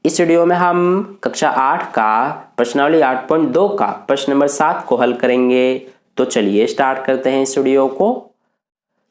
इस वीडियो में हम कक्षा 8 का प्रश्नावली 8.2 का प्रश्न नंबर 7 को हल करेंगे। तो चलिए स्टार्ट करते हैं इस वीडियो को।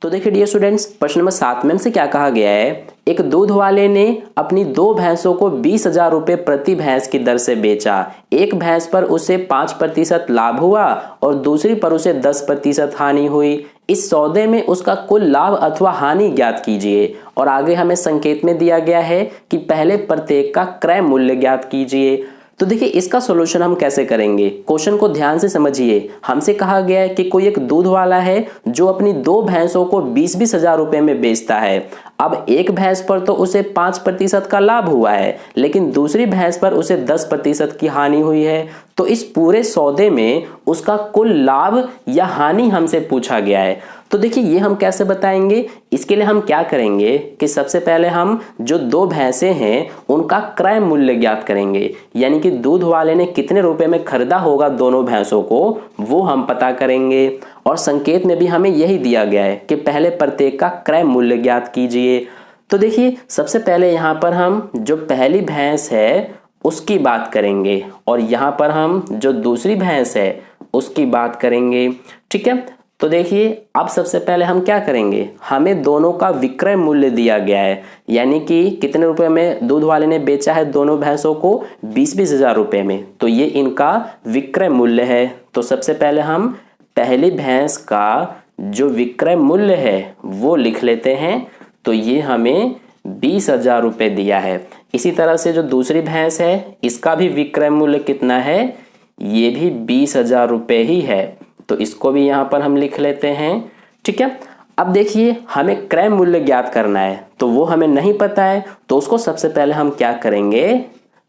तो देखिए डियर स्टूडेंट्स, प्रश्न नंबर 7 में हमसे क्या कहा गया है। एक दूध वाले ने अपनी 2 भैंसों को 20,000 रुपये प्रति भैंस की दर से बेचा। एक भैंस पर उसे 5% लाभ हुआ और दूसरी पर उसे 10% हानि हुई। इस सौदे में उसका कुल लाभ अथवा हानि ज्ञात कीजिए। और आगे हमें संकेत में दिया गया है कि पहले प्रत्येक का क्रय मूल्य ज्ञात कीजिए। तो देखिए इसका सॉल्यूशन हम कैसे करेंगे, क्वेश्चन को ध्यान से समझिए। हमसे कहा गया है कि कोई एक दूध वाला है जो अपनी 2 भैंसों को 20-20 हजार रुपए में बेचता है। अब एक भैंस पर तो उसे 5% का लाभ हुआ है, लेकिन दूसरी भैंस पर उसे 10% की हानि हुई है। तो इस पूरे सौदे में उसका कुल लाभ या हानि हमसे पूछा गया है। तो देखिए ये हम कैसे बताएंगे। इसके लिए हम क्या करेंगे कि सबसे पहले हम जो 2 भैंसें हैं उनका क्रय मूल्य ज्ञात करेंगे, यानी कि दूध वाले ने कितने रुपए में खरीदा होगा दोनों भैंसों को, वो हम पता करेंगे। और संकेत में भी हमें यही दिया गया है कि पहले प्रत्येक का क्रय मूल्य ज्ञात कीजिए। तो देखिए सबसे पहले यहाँ पर हम जो पहली भैंस है उसकी बात करेंगे और यहाँ पर हम जो दूसरी भैंस है उसकी बात करेंगे। ठीक है, तो देखिए अब सबसे पहले हम क्या करेंगे, हमें दोनों का विक्रय मूल्य दिया गया है, यानी कि कितने रुपए में दूध वाले ने बेचा है दोनों भैंसों को 20-20 हजार रुपए में। तो ये इनका विक्रय मूल्य है। तो सबसे पहले हम पहली भैंस का जो विक्रय मूल्य है वो लिख लेते हैं। तो ये हमें 20,000 रुपये दिया है। इसी तरह से जो दूसरी भैंस है इसका भी विक्रय मूल्य कितना है, ये भी 20,000 रुपये ही है। तो इसको भी यहाँ पर हम लिख लेते हैं। ठीक है, अब देखिए हमें क्रय मूल्य ज्ञात करना है, तो वो हमें नहीं पता है, तो उसको सबसे पहले हम क्या करेंगे,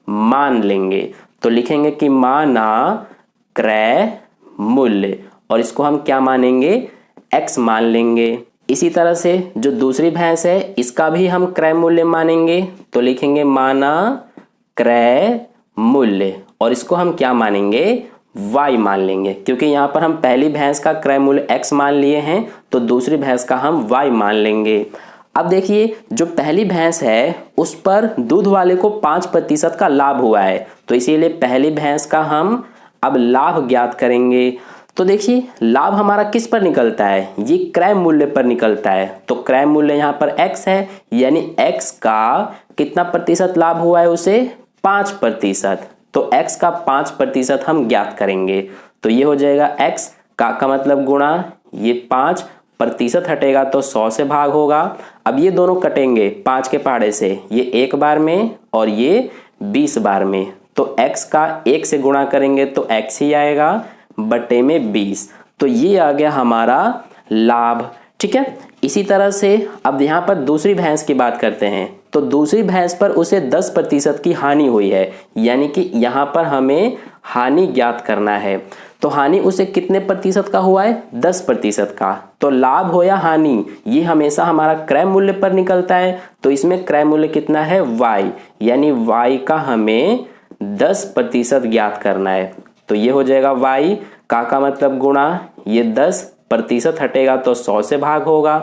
मान लेंगे। तो लिखेंगे कि माना क्रय मूल्य, और इसको हम क्या मानेंगे, x मान लेंगे। इसी तरह से जो दूसरी भैंस है इसका भी हम क्रय मूल्य मानेंगे। तो लिखेंगे माना क्रय मूल्य, और इसको हम क्या मानेंगे, y मान लेंगे, क्योंकि यहाँ पर हम पहली भैंस का क्रय मूल्य x मान लिए हैं तो दूसरी भैंस का हम y मान लेंगे। अब देखिए जो पहली भैंस है उस पर दूध वाले को 5% का लाभ हुआ है, तो इसीलिए पहली भैंस का हम अब लाभ ज्ञात करेंगे। तो देखिए लाभ हमारा किस पर निकलता है, ये क्रय मूल्य पर निकलता है। तो क्रय मूल्य यहाँ पर x है, यानी x का कितना प्रतिशत लाभ हुआ है, उसे 5%। तो x का 5% हम ज्ञात करेंगे। तो ये हो जाएगा x का मतलब गुणा, ये 5% हटेगा तो 100 से भाग होगा। अब ये दोनों कटेंगे 5 के पहाड़े से, ये 1 बार में और ये 20 बार में। तो x का 1 से गुणा करेंगे तो x ही आएगा बटे में 20। तो ये आ गया हमारा लाभ। ठीक है, इसी तरह से अब यहाँ पर दूसरी भैंस की बात करते हैं। तो दूसरी भैंस पर उसे 10% की हानि हुई है, यानी कि यहाँ पर हमें हानि ज्ञात करना है। तो हानि उसे कितने प्रतिशत का हुआ है, 10% का। तो लाभ हो या हानि ये हमेशा हमारा क्रय मूल्य पर निकलता है। तो इसमें क्रय मूल्य कितना है, y, यानी y का हमें 10% ज्ञात करना है। तो ये हो जाएगा y का मतलब गुणा, ये 10% हटेगा तो 100 से भाग होगा।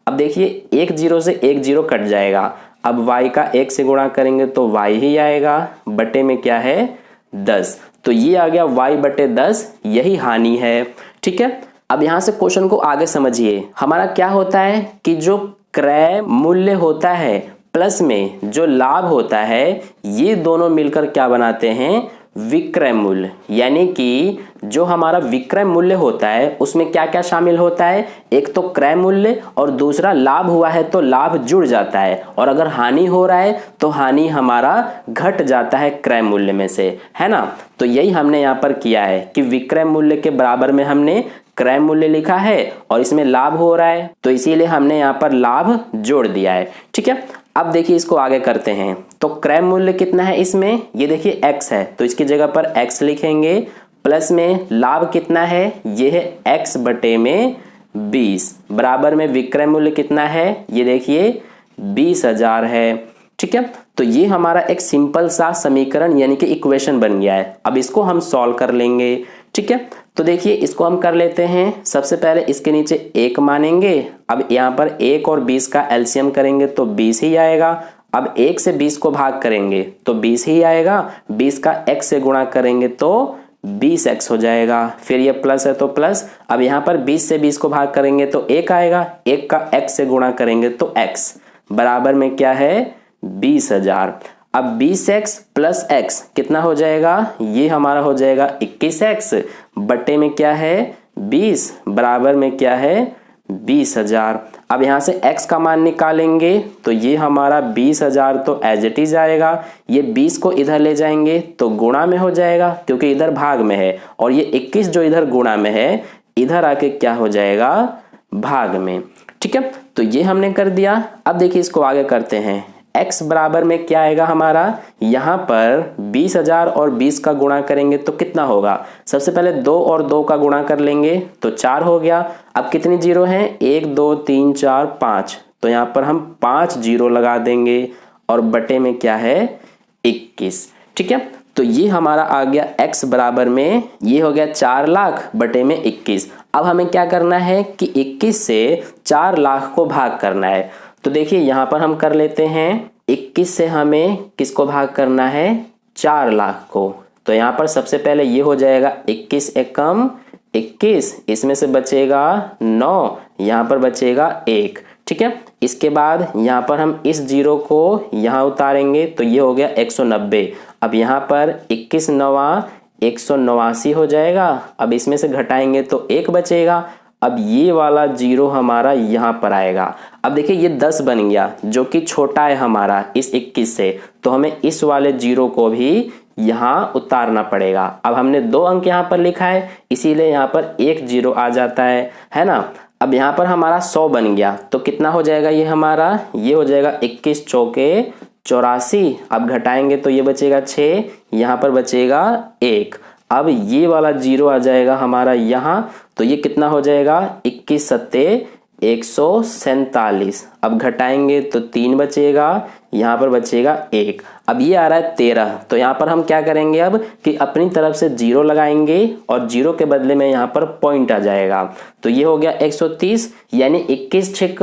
अब देखिए 1 0 से 1 0 कट जाएगा। अब y का 1 से गुणा करेंगे तो y ही आएगा बटे में क्या है, 10। तो ये आ गया y बटे 10, यही हानि है। ठीक है, अब यहाँ से क्वेश्चन को आगे समझिए। हमारा क्या होता है कि जो क्रय मूल्य होता है प्लस में जो लाभ होता है, ये दोनों मिलकर क्या बनाते हैं, विक्रय मूल्य। यानी कि जो हमारा विक्रय मूल्य होता है उसमें क्या क्या शामिल होता है, एक तो क्रय मूल्य और दूसरा लाभ हुआ है तो लाभ जुड़ जाता है, और अगर हानि हो रहा है तो हानि हमारा घट जाता है क्रय मूल्य में से, है ना। तो यही हमने यहाँ पर किया है कि विक्रय मूल्य के बराबर में हमने क्रय मूल्य लिखा है और इसमें लाभ हो रहा है, तो इसीलिए हमने यहाँ पर लाभ जोड़ दिया है। ठीक है, अब देखिए इसको आगे करते हैं। तो क्रय मूल्य कितना है इसमें, ये देखिए x है, तो इसकी जगह पर x लिखेंगे। प्लस में लाभ कितना है, ये है x बटे में 20, बराबर में विक्रय मूल्य कितना है, ये देखिए 20,000 है। ठीक है, तो ये हमारा एक सिंपल सा समीकरण यानी कि इक्वेशन बन गया है। अब इसको हम सॉल्व कर लेंगे। ठीक है, तो देखिए इसको हम कर लेते हैं। सबसे पहले इसके नीचे 1 मानेंगे। अब यहाँ पर 1 और 20 का एलसीएम करेंगे तो 20 ही आएगा। अब 1 से 20 को भाग करेंगे तो 20 ही आएगा, 20 का x से गुणा करेंगे तो 20x हो जाएगा, फिर ये प्लस है तो प्लस। अब यहाँ पर 20 से 20 को भाग करेंगे तो 1 आएगा, 1 का x से गुणा करेंगे तो x बराबर में क्या है 20,000। अब 20x प्लस x कितना हो जाएगा, ये हमारा हो जाएगा 21x बटे में क्या है 20 बराबर में क्या है 20,000। अब यहाँ से x का मान निकालेंगे तो ये हमारा 20,000 तो एज इट इज आएगा, ये 20 को इधर ले जाएंगे तो गुणा में हो जाएगा क्योंकि इधर भाग में है, और ये 21 जो इधर गुणा में है इधर आके क्या हो जाएगा भाग में। ठीक है, तो ये हमने कर दिया। अब देखिए इसको आगे करते हैं, x बराबर में क्या आएगा हमारा, यहाँ पर 20,000 और 20 का गुणा करेंगे तो कितना होगा, सबसे पहले 2 और 2 का गुणा कर लेंगे तो 4 हो गया। अब कितनी जीरो हैं, 1 2 3 4 5, तो यहाँ पर हम 5 जीरो लगा देंगे और बटे में क्या है 21। ठीक है, तो ये हमारा आ गया x बराबर में, ये हो गया 4 लाख बटे में 21। अब हमें क्या करना है कि 21 से 4 लाख को भाग करना है। तो देखिए यहाँ पर हम कर लेते हैं, 21 से हमें किसको भाग करना है 4 लाख को। तो यहाँ पर सबसे पहले ये हो जाएगा 21 एकम 21, इसमें से बचेगा 9, यहाँ पर बचेगा 1। ठीक है, इसके बाद यहाँ पर हम इस जीरो को यहाँ उतारेंगे तो ये हो गया 190। अब यहाँ पर 21 नवा 189 हो जाएगा। अब इसमें से घटाएंगे तो 1 बचेगा। अब ये वाला जीरो हमारा यहाँ पर आएगा। अब देखिए ये 10 बन गया जो कि छोटा है हमारा इस 21 से, तो हमें इस वाले जीरो को भी यहाँ उतारना पड़ेगा। अब हमने 2 अंक यहाँ पर लिखा है इसीलिए यहाँ पर 1 जीरो आ जाता है ना। अब यहाँ पर हमारा 100 बन गया तो कितना हो जाएगा ये हमारा, ये हो जाएगा 21 चौके 84। अब घटाएंगे तो ये बचेगा 6, यहाँ पर बचेगा 1। अब ये वाला जीरो आ जाएगा हमारा यहाँ, तो ये कितना हो जाएगा 21 सत्ते 147। अब घटाएंगे तो 3 बचेगा, यहाँ पर बचेगा 1। अब ये आ रहा है 13, तो यहाँ पर हम क्या करेंगे अब कि अपनी तरफ से जीरो लगाएंगे और जीरो के बदले में यहाँ पर पॉइंट आ जाएगा। तो ये हो गया 130, यानी 21 छिक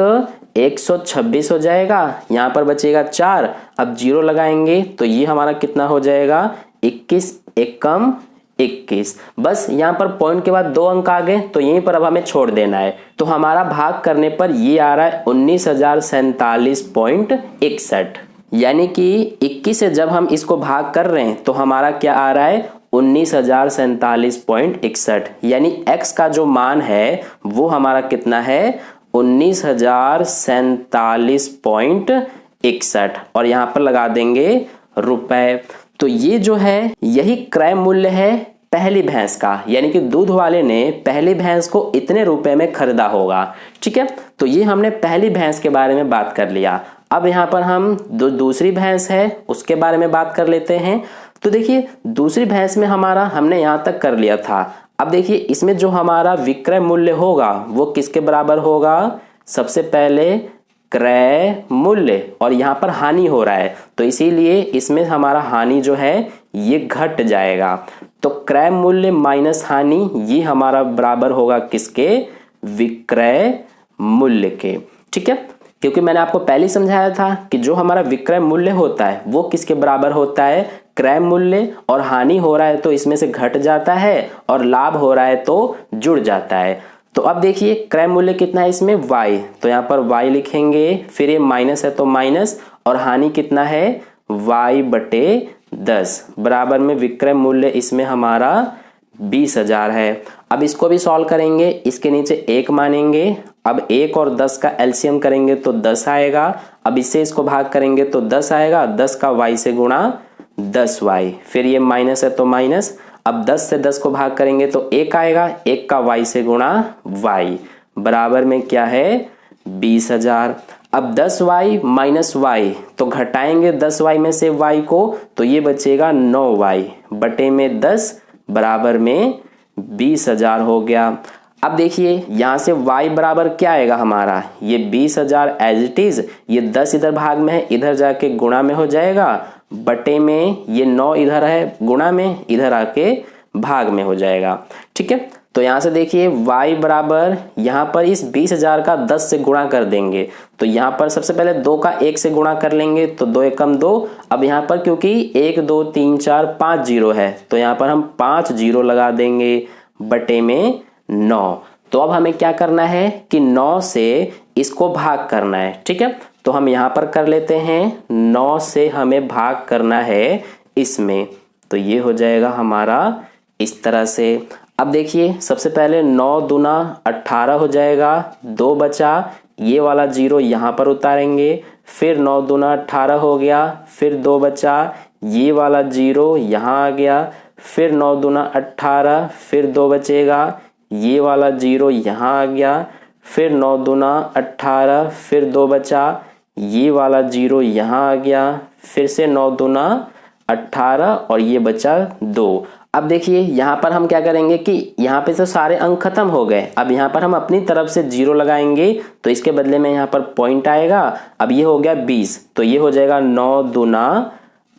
126 हो जाएगा, यहाँ पर बचेगा 4। अब जीरो लगाएंगे तो ये हमारा कितना हो जाएगा 21 एकम 21। बस यहाँ पर पॉइंट के बाद 2 अंक आ गए तो यहीं पर अब हमें छोड़ देना है। तो हमारा भाग करने पर ये आ रहा है 19,047.61, यानी कि 21 से जब हम इसको भाग कर रहे हैं तो हमारा क्या आ रहा है 19,047.61, यानी x का जो मान है वो हमारा कितना है 19,047.61, और यहाँ पर लगा देंगे रुपए। तो ये जो है यही क्रय मूल्य है पहली भैंस का, यानी कि दूध वाले ने पहली भैंस को इतने रुपए में खरीदा होगा। ठीक है, तो ये हमने पहली भैंस के बारे में बात कर लिया। अब यहाँ पर हम दूसरी भैंस है उसके बारे में बात कर लेते हैं। तो देखिए दूसरी भैंस में हमारा हमने यहाँ तक कर लिया था। अब देखिए इसमें जो हमारा विक्रय मूल्य होगा वो किसके बराबर होगा, सबसे पहले क्रय मूल्य, और यहाँ पर हानि हो रहा है तो इसीलिए इसमें हमारा हानि जो है ये घट जाएगा। तो क्रय मूल्य माइनस हानि ये हमारा बराबर होगा किसके, विक्रय मूल्य के। ठीक है, क्योंकि मैंने आपको पहले ही समझाया था कि जो हमारा विक्रय मूल्य होता है वो किसके बराबर होता है, क्रय मूल्य, और हानि हो रहा है तो इसमें से घट जाता है और लाभ हो रहा है तो जुड़ जाता है। तो अब देखिए क्रय मूल्य कितना है इसमें y, तो यहाँ पर y लिखेंगे, फिर ये माइनस है तो माइनस, और हानि कितना है y बटे 10 बराबर में विक्रय मूल्य इसमें हमारा 20,000 है। अब इसको भी सॉल्व करेंगे, इसके नीचे 1 मानेंगे। अब 1 और 10 का एलसीएम करेंगे तो 10 आएगा। अब इससे इसको भाग करेंगे तो 10 आएगा, 10 का y से गुणा 10y, फिर ये माइनस है तो माइनस। अब 10 से 10 को भाग करेंगे तो 1 आएगा, 1 का y से गुणा y बराबर में क्या है 20,000। अब 10y माइनस y, तो घटाएंगे 10y में से y को तो ये बचेगा 9y बटे में 10 बराबर में 20,000 हो गया। अब देखिए यहाँ से y बराबर क्या आएगा हमारा, ये 20,000 एज इट इज, ये 10 इधर भाग में है, इधर जाके गुणा में हो जाएगा, बटे में ये 9 इधर है गुणा में, इधर आके भाग में हो जाएगा। ठीक है, तो यहाँ से देखिए y बराबर यहाँ पर इस 20,000 का 10 से गुणा कर देंगे। तो यहाँ पर सबसे पहले 2 का 1 से गुणा कर लेंगे तो 2 एकम 2। अब यहाँ पर क्योंकि 1 2 3 4 5 जीरो है तो यहाँ पर हम 5 जीरो लगा देंगे बटे में 9। तो अब हमें क्या करना है कि 9 से इसको भाग करना है। ठीक है, तो हम यहाँ पर कर लेते हैं 9 से हमें भाग करना है इसमें, तो ये हो जाएगा हमारा इस तरह से। अब देखिए सबसे पहले 9 दूना 18 हो जाएगा, 2 बचा, ये वाला जीरो यहाँ पर उतारेंगे, फिर 9 दूना 18 हो गया, फिर 2 बचा, ये वाला जीरो यहाँ आ गया, फिर 9 दूना 18, फिर 2 बचेगा, ये वाला जीरो यहाँ आ गया, फिर 9 दूना 18, फिर 2 बचा, ये वाला जीरो यहाँ आ गया, फिर से 9 दूना 18 और ये बचा 2। अब देखिए यहाँ पर हम क्या करेंगे कि यहाँ पे से सारे अंक खत्म हो गए। अब यहाँ पर हम अपनी तरफ से जीरो लगाएंगे तो इसके बदले में यहाँ पर पॉइंट आएगा। अब ये हो गया 20, तो ये हो जाएगा 9 दूना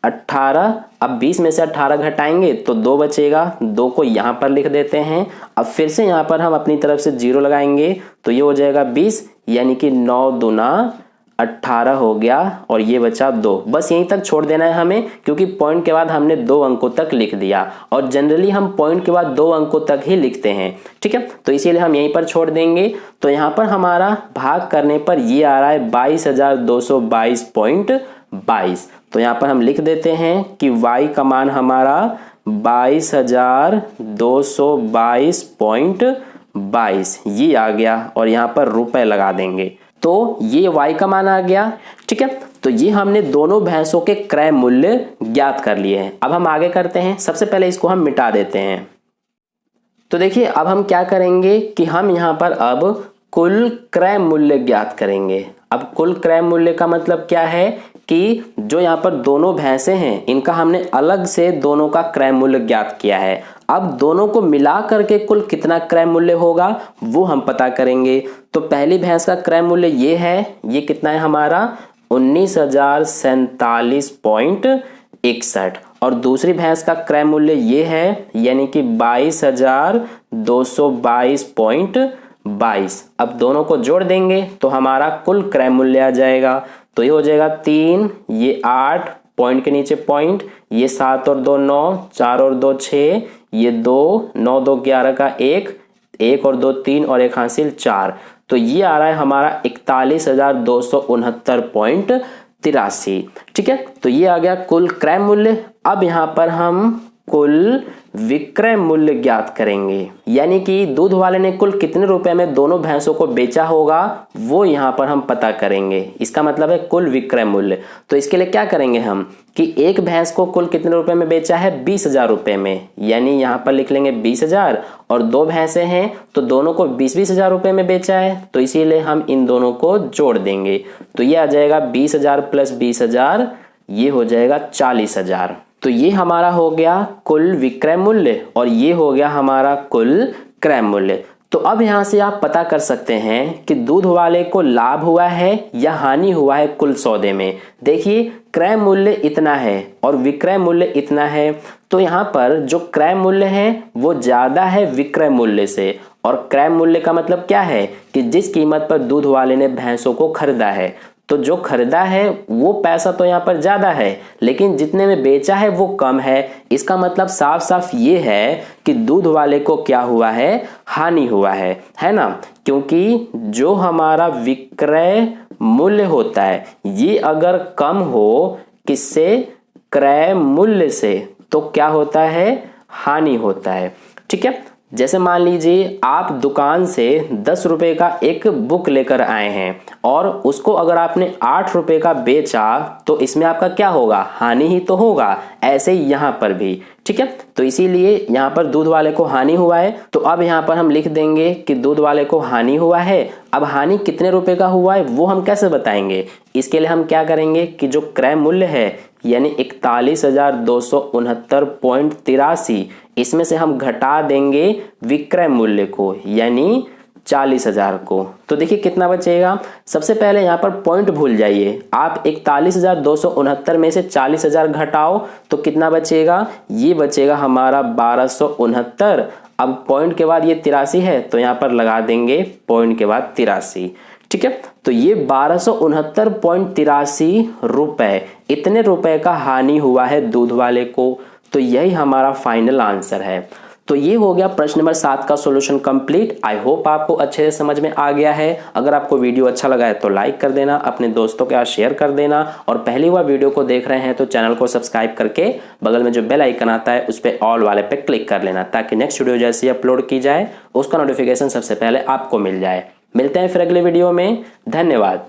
18। अब 20 में से 18 घटाएंगे तो 2 बचेगा, 2 को यहाँ पर लिख देते हैं। अब फिर से यहाँ पर हम अपनी तरफ से जीरो लगाएंगे तो ये हो जाएगा 20, यानी कि 9 दूना 18 हो गया और ये बचा 2। बस यहीं तक छोड़ देना है हमें, क्योंकि पॉइंट के बाद हमने 2 अंकों तक लिख दिया और जनरली हम पॉइंट के बाद 2 अंकों तक ही लिखते हैं। ठीक है, तो इसीलिए हम यहीं पर छोड़ देंगे। तो यहाँ पर हमारा भाग करने पर ये आ रहा है 22,222.22। तो यहाँ पर हम लिख देते हैं कि y का मान हमारा 22,222.22 ये आ गया और यहाँ पर रुपए लगा देंगे तो ये y का मान आ गया। ठीक है, तो ये हमने दोनों भैंसों के क्रय मूल्य ज्ञात कर लिए हैं। अब हम आगे करते हैं, सबसे पहले इसको हम मिटा देते हैं। तो देखिए अब हम क्या करेंगे कि हम यहाँ पर अब कुल क्रय मूल्य ज्ञात करेंगे। अब कुल क्रय मूल्य का मतलब क्या है कि जो यहाँ पर दोनों भैंसे हैं इनका हमने अलग से दोनों का क्रय मूल्य ज्ञात किया है। अब दोनों को मिला करके कुल कितना क्रय मूल्य होगा वो हम पता करेंगे। तो पहली भैंस का क्रय मूल्य ये है, ये कितना है हमारा 19,047.61 और दूसरी भैंस का क्रय मूल्य ये है, यानी कि 22,222.22। अब दोनों को जोड़ देंगे तो हमारा कुल क्रय मूल्य आ जाएगा। तो ये हो जाएगा 3, ये 8, पॉइंट के नीचे पॉइंट, ये 7 और 2 9, 4 और 2 6, ये 2, 9 2 11 का 1, 1 और 2 3 और 1 हासिल 4। तो ये आ रहा है हमारा 41,269.83। ठीक है, तो ये आ गया कुल क्रय मूल्य। अब यहाँ पर हम कुल विक्रय मूल्य ज्ञात करेंगे, यानी कि दूध वाले ने कुल कितने रुपए में दोनों भैंसों को बेचा होगा वो यहाँ पर हम पता करेंगे। इसका मतलब है कुल विक्रय मूल्य। तो इसके लिए क्या करेंगे हम कि एक भैंस को कुल कितने रुपए में बेचा है 20,000 रुपए में, यानी यहाँ पर लिख लेंगे 20,000 और 2 भैंसे हैं तो दोनों को 20,000 रुपए में बेचा है, तो इसीलिए हम इन दोनों को जोड़ देंगे। तो ये आ जाएगा 20,000 प्लस 20,000, ये हो जाएगा 40,000। तो ये हमारा हो गया कुल विक्रय मूल्य और ये हो गया हमारा कुल क्रय मूल्य। तो अब यहाँ से आप पता कर सकते हैं कि दूध वाले को लाभ हुआ है या हानि हुआ है कुल सौदे में। देखिए क्रय मूल्य इतना है और विक्रय मूल्य इतना है, तो यहाँ पर जो क्रय मूल्य है वो ज्यादा है विक्रय मूल्य से। और क्रय मूल्य का मतलब क्या है कि जिस कीमत पर दूध वाले ने भैंसों को खरीदा है, तो जो खरीदा है वो पैसा तो यहाँ पर ज्यादा है लेकिन जितने में बेचा है वो कम है। इसका मतलब साफ साफ ये है कि दूध वाले को क्या हुआ है, हानि हुआ है ना। क्योंकि जो हमारा विक्रय मूल्य होता है ये अगर कम हो किससे, क्रय मूल्य से, तो क्या होता है, हानि होता है। ठीक है, जैसे मान लीजिए आप दुकान से 10 रुपए का एक बुक लेकर आए हैं और उसको अगर आपने 8 रुपए का बेचा तो इसमें आपका क्या होगा, हानि ही तो होगा। ऐसे ही यहाँ पर भी। ठीक है, तो इसीलिए यहाँ पर दूध वाले को हानि हुआ है। तो अब यहाँ पर हम लिख देंगे कि दूध वाले को हानि हुआ है। अब हानि कितने रुपए का हुआ है वो हम कैसे बताएंगे, इसके लिए हम क्या करेंगे कि जो क्रय मूल्य है यानी 41,269.83, इसमें से हम घटा देंगे विक्रय मूल्य को यानी 40,000 को। तो देखिए कितना बचेगा। सबसे पहले यहाँ पर पॉइंट भूल जाइए, आप 41,269 में से 40,000 घटाओ तो कितना बचेगा, ये बचेगा हमारा 1269। अब पॉइंट के बाद ये 83 है तो यहाँ पर लगा देंगे पॉइंट के बाद 83। ठीक है, तो ये 1269.83 रुपए, इतने रुपए का हानि हुआ है दूध वाले को। तो यही हमारा फाइनल आंसर है। तो ये हो गया प्रश्न नंबर 7 का सॉल्यूशन कंप्लीट। आई होप आपको अच्छे से समझ में आ गया है। अगर आपको वीडियो अच्छा लगा है तो लाइक कर देना, अपने दोस्तों के साथ शेयर कर देना, और पहली बार वीडियो को देख रहे हैं तो चैनल को सब्सक्राइब करके बगल में जो बेल आइकन आता है उस पर ऑल वाले पे क्लिक कर लेना, ताकि नेक्स्ट वीडियो जैसे ही अपलोड की जाए उसका नोटिफिकेशन सबसे पहले आपको मिल जाए। मिलते हैं फिर अगले वीडियो में। धन्यवाद।